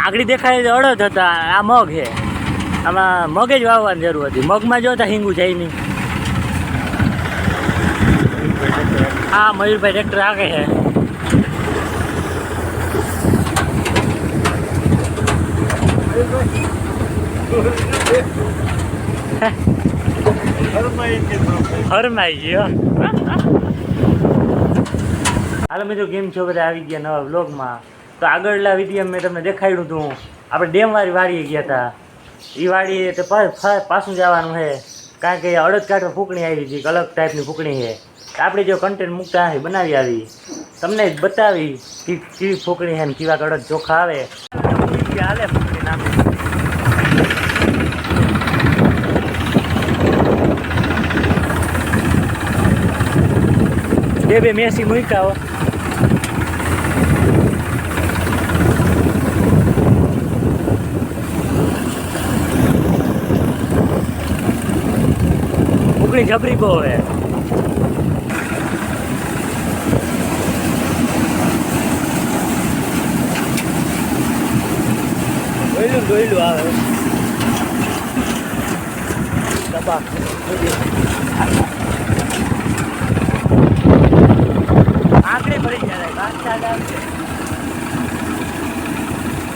આગળ દેખાય અડદ હતા, આ મગ છે. આમાં મગે જ વાવવાની જરૂર હતી. મગમાં જોતા હિંગું જાય નહીં. હા, મયુરભાઈ ટ્રેક્ટર આગે છે. હરમાઈ ગયો. હાલો મિત્રો, કેમ છો બધા? આવી ગયા નવા વ્લોગમાં. તો આગળના વિડીયો મેં તમને દેખાડ્યું હતું. આપણે ડેમવાળી વાડીએ ગયા હતા. એ વાડીએ તો પાછું જવાનું છે, કારણ કે અડદ કાઢવા ફૂંકણી આવી હતી. અલગ ટાઈપની ફૂંકણી છે. આપણે જો કન્ટેન્ટ મૂકતા હોય બનાવી આવી, તમને જ બતાવી કે કેવી ફૂંકણી છે ને કેવા અડદ ચોખા આવે. હાલે ફૂંકણી નામે બે મેસી મૂક્યા હો. ફૂંકણી જબરી બહુ હે. દોયલું આવે દબા આંકડે ભરી જાય.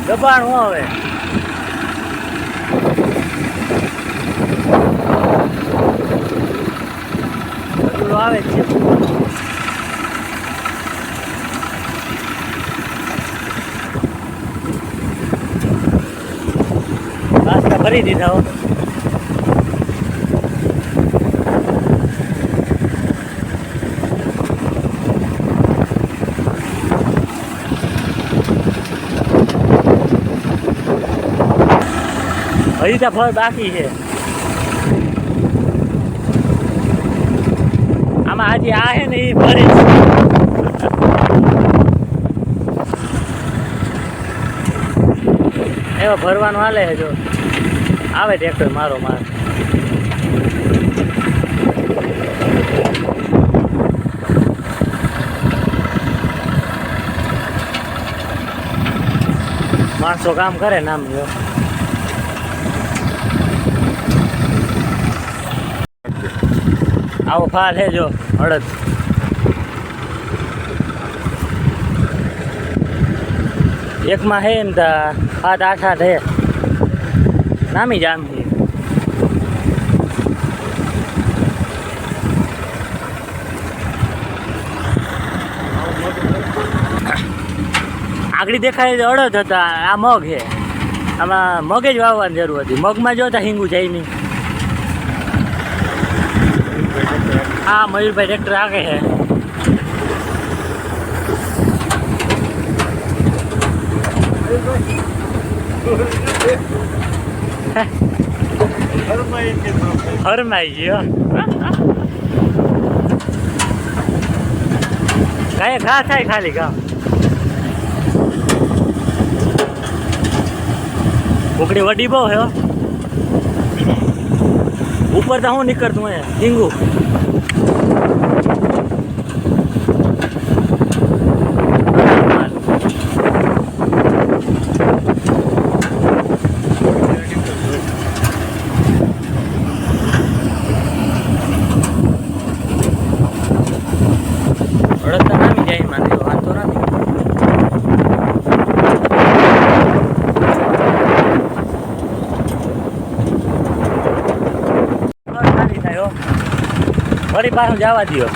દબાણ હું હવે બધું આવે છે. ભરી દીધા હો. હજી તો ફળ બાકી છે. આમાં હજી આ છે ને એ ભરે છે. એવો ભરવાનું હાલે છે. જો આવે ટ્રેક્ટર મારો માર. માણસો કામ કરે નામ જો. આવો ફાલ હે જો અડદ. એકમાં હે ને 7-8 હે. નામી જામ છે. આગળ દેખાય અડદ હતા, આ મગ છે. આમાં મગે જ વાવવાની જરૂર હતી. મગમાં જોતા હિંગું જાય નહીં. હા, મયુરભાઈ ટ્રેક્ટર આગે છે. હરમાઈ ગયો. કાંઈ ઘા થાય ખાલી કામ. ફૂંકણી વડી બહુ હે. ઉપર તો હું નીકળતું હે હિંગુ. ફરી પાછું જવા દો.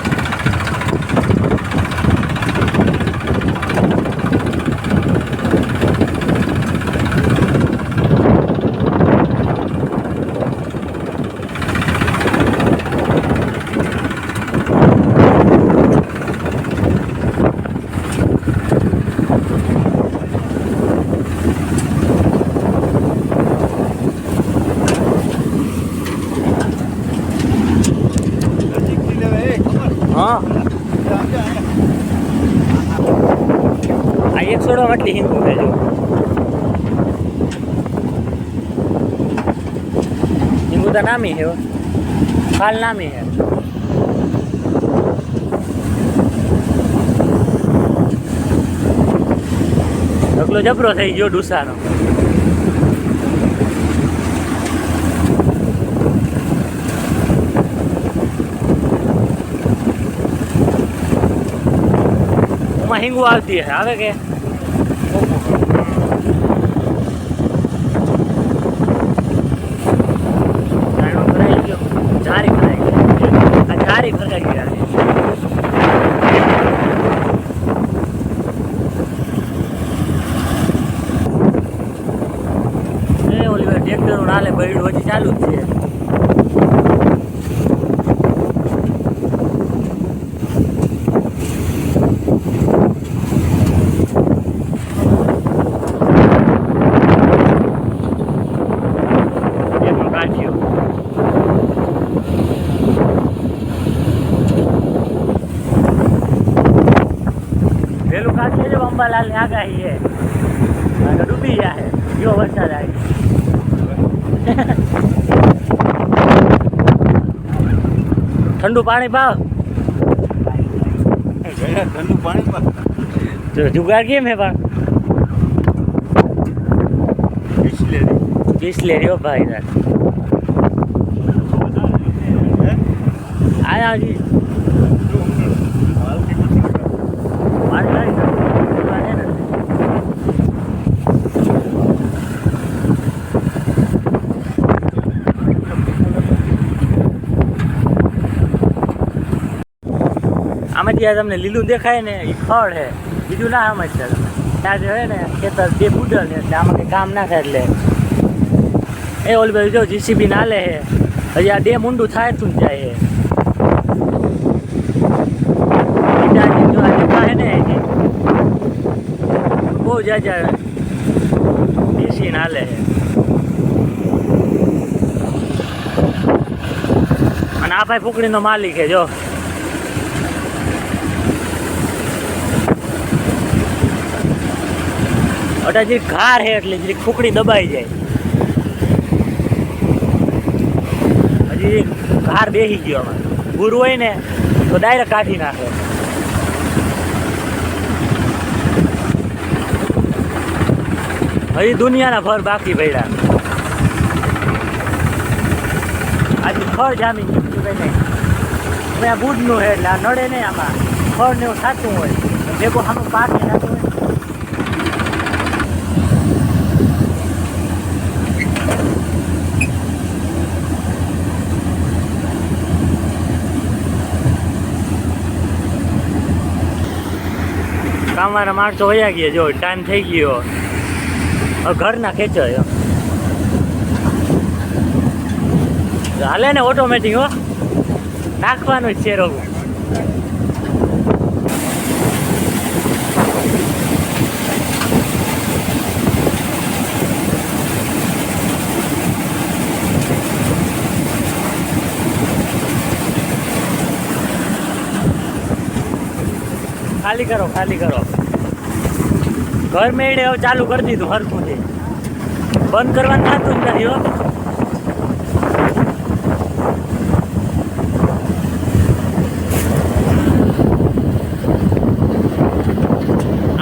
હા, આ 100 વાટલી હિંગુ છે. જો હિંગુ તો નામી છે, ફાલ નામી છે. ઢગલો જબરો થઈ ગયો ડુસાનો. ઉમાં હિંગુ આવતી હે, આવે કે જારી ફરકાઈ ગયા. ટ્રેક્ટર નાલે બૈડું હજી ચાલુ જ છે. પેલું કાઢીએ જો અંબાલાલ ની આગાહી છે, ડૂબી જાય જો વરસાદ આવી. ઠંડુ પાણી ભાવ ઠંડુ પાણી પાવ જુગાર કેમ હે પણ બિસ્લેરી હો ભાઈ યાર. આયા જી આમાં જ્યાં તમને લીલું દેખાય ને એ ખડ હે, બીજું ના સમજતા તમે. ત્યાં જે હોય ને ખેતર બે બુડે ને એટલે આમાં કંઈ કામ ના થાય. એટલે એ ઓલી બાજુ જો જીસીબી નાલે હે, હજી આ ડેમ ઊંડું થાય તું જાય હે. જો આ હે ને હજી બહુ જાજા ડીસી નાલે હે. અને આ ભાઈ ફૂકડીનો માલિક હે જો. અટા જે ઘાર હે એટલે જે ફૂકડી દબાઈ જાય. હજી ઘાર બેસી ગયો આમાં. ગુરુ હોય ને તો ડાયરેક્ટ કાઢી નાખે. હજી દુનિયાના ભર બાકી પડ્યા. આજે ખડ જામી ગયું કઈ નહીં. હવે આ બુડનું હે એટલે આ નડે નહીં. આમાં ખડ ને એવું સાચું હોય ભેગું આનું પાક ને નાખવું હોય. કામવાળા માણસો વયા ગયા જો ટાઈમ થઈ ગયો. ઘરના ખેંચો હાલે ને ઓટોમેટિક હો, નાખવાનું જ છે રોગું. ખાલી કરો ખાલી કરો. ઘર મેળે હવે ચાલુ કરી દીધું હરખું છે. બંધ કરવાનું થતું જ નથી હો.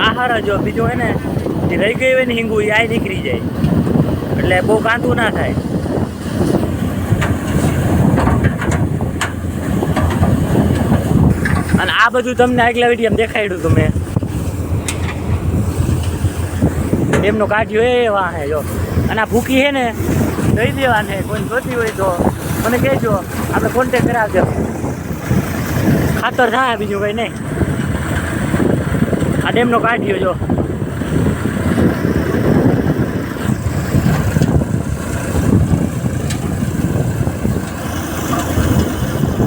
આહાર જો બીજું હોય ને જે રહી ગઈ હોય ને હિંગુ એ આ નીકળી જાય એટલે બહુ કાંતું ના થાય. અને આ બધું તમને આગલા વિડીયો દેખાડ્યું તું મેં. એમનો કાઢ્યો એ વાહે જો. અને આ ભૂકી છે ને દઈ દેવાને. કોઈ જોતી હોય તો મને કહેજો, આપણે કોન્ટેક કરાવજો. ખાતર થાય બીજું કંઈ નહીં. આ ડેમનો કાઢ્યો જો.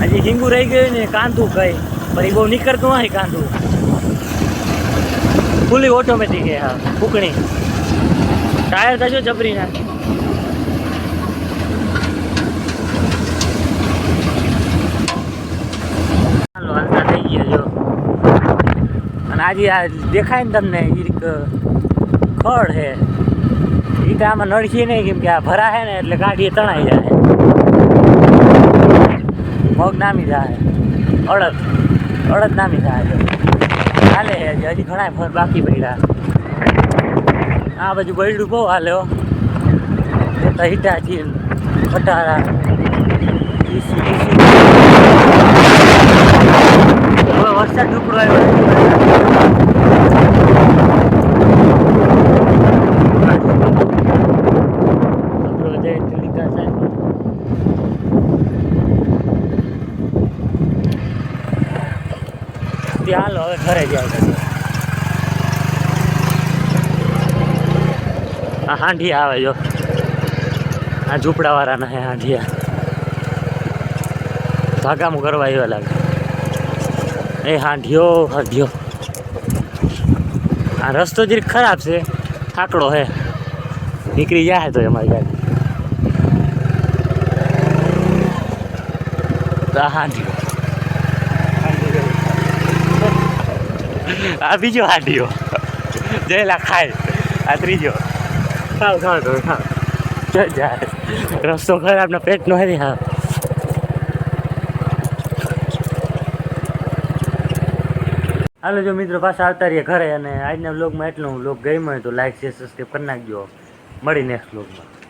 હજી હિંગુ રહી ગયું ને કાંતું કઈ પણ એ બહુ નીકળતું નથી કાંતું. ફૂલી ઓટોમેટિક હે હા ફૂકણી. ટાયર થજો જબરી ના. હાલો હાલતા થઈ ગયા જો. અને આજે આ દેખાય ને તમને એ ખડ હે એ તો આમાં નડશી નહીં કેમ કે આ ભરા હે ને એટલે કાઢીએ તણાઈ જાય. મગ નામી જાય, અડદ નામી જાય. હાલે હે હજી ઘણા ફર બાકી પડ્યા. આ બાજુ બૈડું બહુ હાલે હો હિટાચી ખટારા હવે વરસાદ ટુકડો આવ્યો હાલો હવે ઘરે જાય આ હાંઢિયા આવે જો આ ઝૂંપડાવાળાના હે હાંઢિયા ભાગામું કરવા એવા લાગે એ હાંઢિયો આ રસ્તો જરીક ખરાબ છે આકડો હે નીકળી જાય તો અમારી ગાડી તો આ હાંઢિયો આ બીજો હાંઢિયો જયેલા ખાય આ ત્રીજો ખાવ જાય રસ્તો ખરાબ ને પેટનો હે હા હાલો જો મિત્રો પાછા આવતા રહીએ ઘરે અને આજના વ્લોગમાં એટલું વ્લોગ ગમ્યો હોય તો લાઈક શેર સબસ્ક્રાઈબ કરી નાખજો મળી નેક્સ્ટ વ્લોગમાં